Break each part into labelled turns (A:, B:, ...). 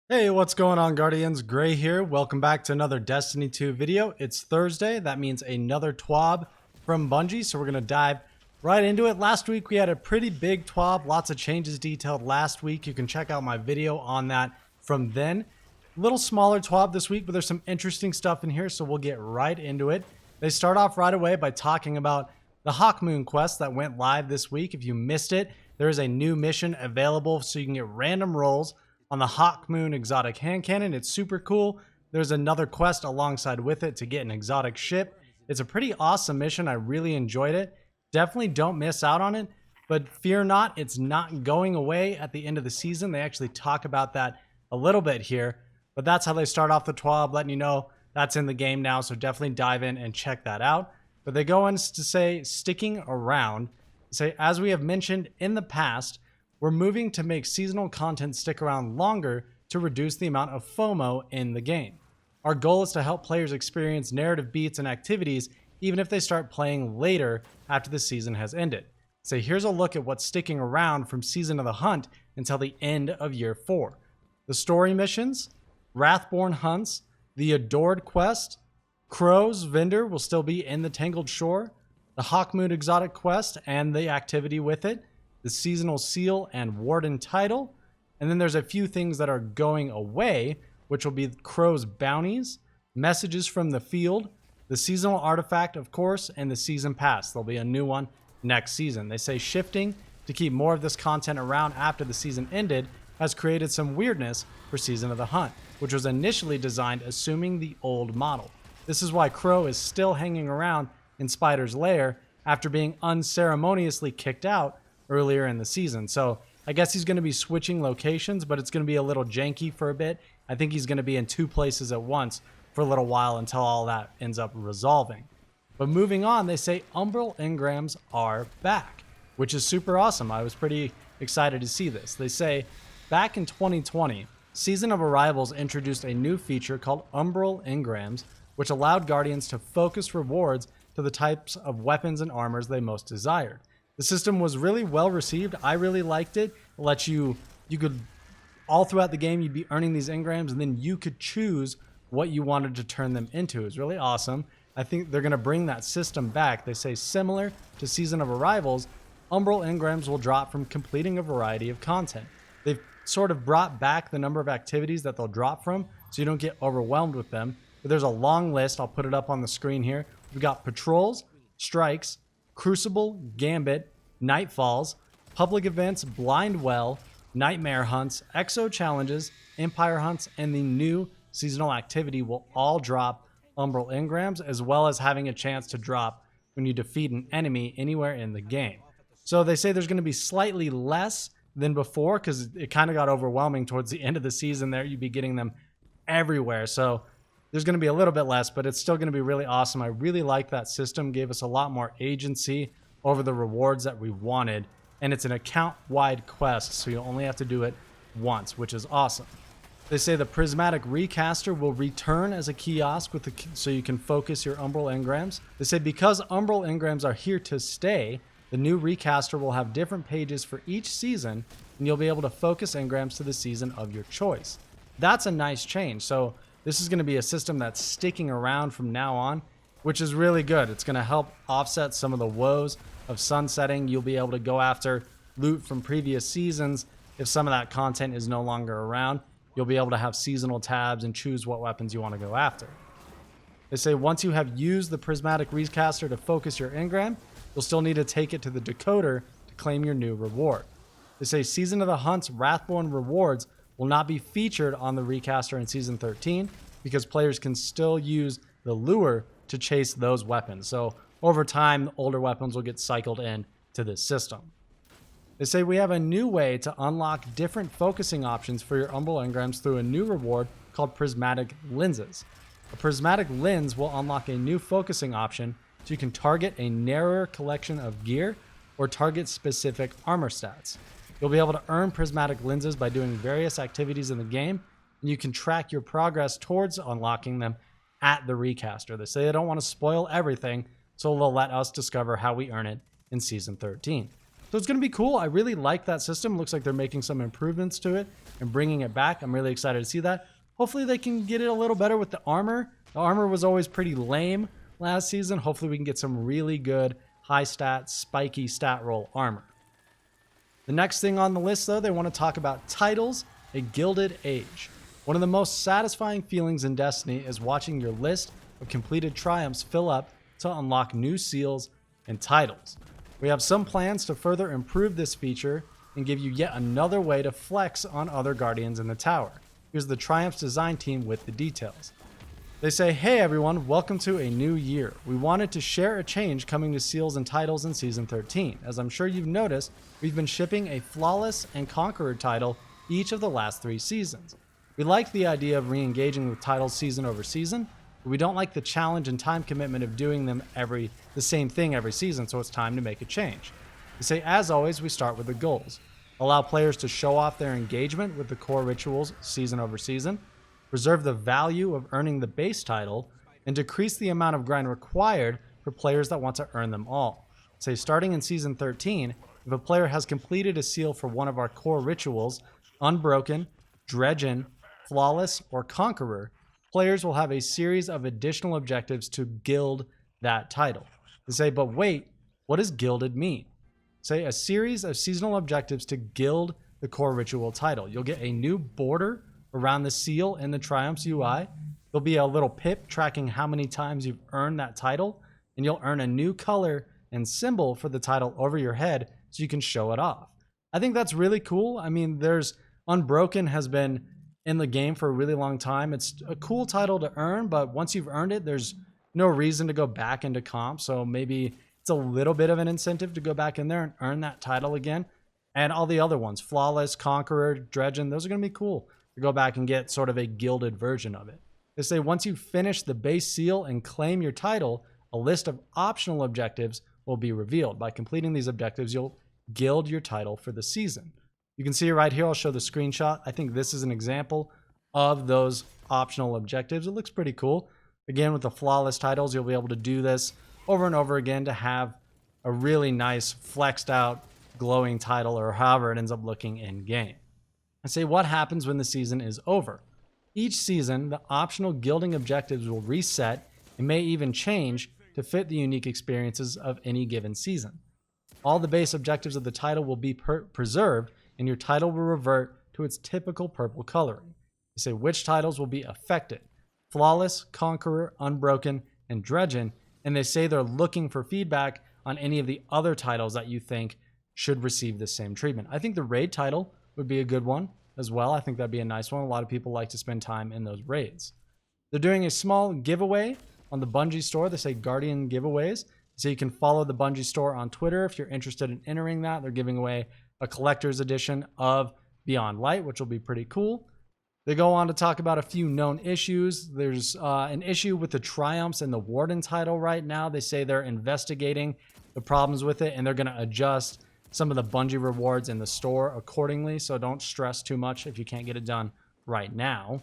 A: Hey, what's going on, Guardians? Gray here. Welcome back to another Destiny 2 video. It's Thursday. That means another TWAB from Bungie, so we're going to dive right into it. Last week, we had a pretty big TWAB. Lots of changes detailed last week. You can check out my video on that from then. A little smaller TWAB this week, but there's some interesting stuff in here, so we'll get right into it. They start off right away by talking about the Hawkmoon Quest that went live this week. If you missed it, there is a new mission available, so you can get random rolls on the Hawkmoon exotic hand cannon. It's super cool. There's another quest alongside with it to get an exotic ship. It's a pretty awesome mission. I really enjoyed it. Definitely don't miss out on it, but fear not, it's not going away at the end of the season. They actually talk about that a little bit here, but that's how they start off the TWAB, letting you know that's in the game now, so definitely dive in and check that out. But they go on to say, sticking around, say, as we have mentioned in the past, we're moving to make seasonal content stick around longer to reduce the amount of FOMO in the game. Our goal is to help players experience narrative beats and activities even if they start playing later after the season has ended. So here's a look at what's sticking around from Season of the Hunt until the end of Year 4. The story missions, Wrathborn hunts, the Adored quest, Crow's vendor will still be in the Tangled Shore, the Hawkmoon exotic quest and the activity with it, the seasonal seal and warden title, and then there's a few things that are going away, which will be Crow's bounties, messages from the field, the seasonal artifact, of course, and the season pass. There'll be a new one next season. They say shifting to keep more of this content around after the season ended has created some weirdness for Season of the Hunt, which was initially designed assuming the old model. This is why Crow is still hanging around in Spider's lair after being unceremoniously kicked out earlier in the season. So I guess he's going to be switching locations, but it's going to be a little janky for a bit. I think he's going to be in two places at once for a little while until all that ends up resolving. But moving on, they say Umbral Engrams are back, which is super awesome. I was pretty excited to see this. They say, back in 2020, Season of Arrivals introduced a new feature called Umbral Engrams, which allowed Guardians to focus rewards to the types of weapons and armors they most desired. The system was really well received. I really liked it. It lets you could, all throughout the game, you'd be earning these engrams, and then you could choose what you wanted to turn them into. It was really awesome. I think they're going to bring that system back. They say similar to Season of Arrivals, Umbral Engrams will drop from completing a variety of content. They've sort of brought back the number of activities that they'll drop from, so you don't get overwhelmed with them. But there's a long list. I'll put it up on the screen here. We've got patrols, strikes, Crucible, Gambit, Nightfalls, public events, Blind Well, Nightmare hunts, Exo challenges, Empire hunts, and the new seasonal activity will all drop Umbral Engrams, as well as having a chance to drop when you defeat an enemy anywhere in the game. So they say there's going to be slightly less than before because it kind of got overwhelming towards the end of the season there. You'd be getting them everywhere. So there's going to be a little bit less, but it's still going to be really awesome. I really like that system. Gave us a lot more agency over the rewards that we wanted, and it's an account-wide quest, so you only have to do it once, which is awesome. They say the Prismatic Recaster will return as a kiosk so you can focus your Umbral Engrams. They say because Umbral Engrams are here to stay, the new Recaster will have different pages for each season, and you'll be able to focus engrams to the season of your choice. That's a nice change. So this is going to be a system that's sticking around from now on, which is really good. It's going to help offset some of the woes of sunsetting. You'll be able to go after loot from previous seasons. If some of that content is no longer around, you'll be able to have seasonal tabs and choose what weapons you want to go after. They say once you have used the Prismatic Recaster to focus your engram, you'll still need to take it to the decoder to claim your new reward. They say Season of the Hunt's Wrathborn rewards will not be featured on the Recaster in Season 13 because players can still use the lure to chase those weapons. So over time, older weapons will get cycled in to this system. They say we have a new way to unlock different focusing options for your Umbral Engrams through a new reward called Prismatic Lenses. A Prismatic Lens will unlock a new focusing option so you can target a narrower collection of gear or target specific armor stats. You'll be able to earn Prismatic Lenses by doing various activities in the game, and you can track your progress towards unlocking them at the Recaster. They say they don't want to spoil everything, so they'll let us discover how we earn it in Season 13. So it's going to be cool. I really like that system. Looks like they're making some improvements to it and bringing it back. I'm really excited to see that. Hopefully they can get it a little better with the armor. The armor was always pretty lame last season. Hopefully we can get some really good high stat, spiky stat roll armor. The next thing on the list, though, they want to talk about titles, a Gilded Age. One of the most satisfying feelings in Destiny is watching your list of completed triumphs fill up to unlock new seals and titles. We have some plans to further improve this feature and give you yet another way to flex on other Guardians in the tower. Here's the Triumphs design team with the details. They say, hey everyone, welcome to a new year. We wanted to share a change coming to seals and titles in Season 13. As I'm sure you've noticed, we've been shipping a Flawless and Conqueror title each of the last 3 seasons. We like the idea of re-engaging with titles season over season, but we don't like the challenge and time commitment of doing them the same thing every season, so it's time to make a change. They say, as always, we start with the goals. Allow players to show off their engagement with the core rituals season over season, preserve the value of earning the base title, and decrease the amount of grind required for players that want to earn them all. Say, starting in Season 13, if a player has completed a seal for one of our core rituals, Unbroken, Dredgen, Flawless, or Conqueror, players will have a series of additional objectives to gild that title. They say, but wait, what does Gilded mean? Say, a series of seasonal objectives to gild the core ritual title. You'll get a new border around the seal in the Triumphs UI. There'll be a little pip tracking how many times you've earned that title, and you'll earn a new color and symbol for the title over your head so you can show it off. I think that's really cool. I mean, Unbroken has been in the game for a really long time. It's a cool title to earn, but once you've earned it, there's no reason to go back into comp. So maybe it's a little bit of an incentive to go back in there and earn that title again. And all the other ones, Flawless, Conqueror, Dredgen, those are going to be cool to go back and get sort of a gilded version of it. They say once you finish the base seal and claim your title, a list of optional objectives will be revealed. By completing these objectives, you'll gild your title for the season. You can see it right here. I'll show the screenshot. I think this is an example of those optional objectives. It looks pretty cool. Again, with the Flawless titles, you'll be able to do this over and over again to have a really nice flexed out glowing title, or however it ends up looking in game. I say, what happens when the season is over? Each season, the optional gilding objectives will reset and may even change to fit the unique experiences of any given season. All the base objectives of the title will be preserved, and your title will revert to its typical purple coloring. They say which titles will be affected: Flawless, Conqueror, Unbroken, and Dredgen, and they say they're looking for feedback on any of the other titles that you think should receive the same treatment. I think the raid title would be a good one as well. I think that'd be a nice one. A lot of people like to spend time in those raids. They're doing a small giveaway on the Bungie store. They say Guardian giveaways. So you can follow the Bungie store on Twitter if you're interested in entering that. They're giving away a collector's edition of Beyond Light, which will be pretty cool. They go on to talk about a few known issues. There's an issue with the Triumphs and the Warden title right now. They say they're investigating the problems with it, and they're going to adjust some of the Bungie rewards in the store accordingly. So don't stress too much if you can't get it done right now.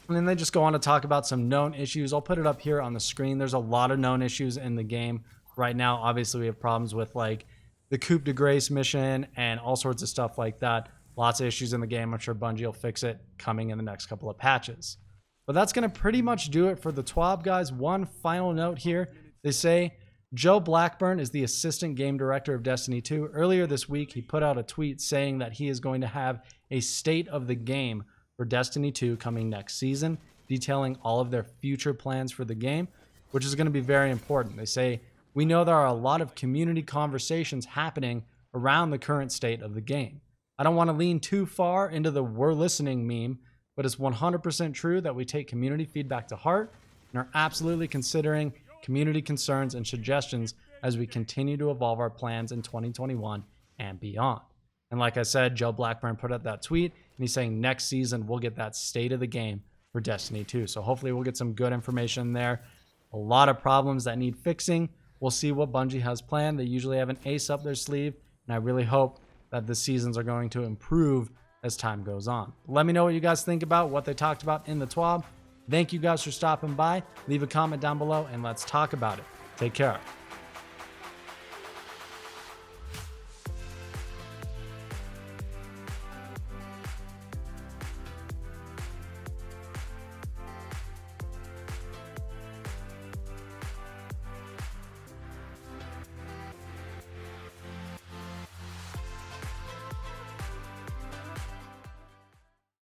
A: And then they just go on to talk about some known issues. I'll put it up here on the screen. There's a lot of known issues in the game right now. Obviously, we have problems with like the Coup de Grace mission and all sorts of stuff like that. Lots of issues in the game. I'm sure Bungie will fix it coming in the next couple of patches. But that's going to pretty much do it for the TWAB, guys. One final note here. They say Joe Blackburn is the assistant game director of Destiny 2. Earlier this week, he put out a tweet saying that he is going to have a state of the game for Destiny 2 coming next season, detailing all of their future plans for the game, which is going to be very important. They say, we know there are a lot of community conversations happening around the current state of the game. I don't want to lean too far into the "we're listening" meme, but it's 100% true that we take community feedback to heart and are absolutely considering community concerns and suggestions as we continue to evolve our plans in 2021 and beyond. And like I said, Joe Blackburn put out that tweet, and he's saying next season we'll get that state of the game for Destiny 2. So hopefully we'll get some good information there. A lot of problems that need fixing. We'll see what Bungie has planned. They usually have an ace up their sleeve, and I really hope that the seasons are going to improve as time goes on. Let me know what you guys think about what they talked about in the TWAB. Thank you guys for stopping by. Leave a comment down below and let's talk about it. Take care.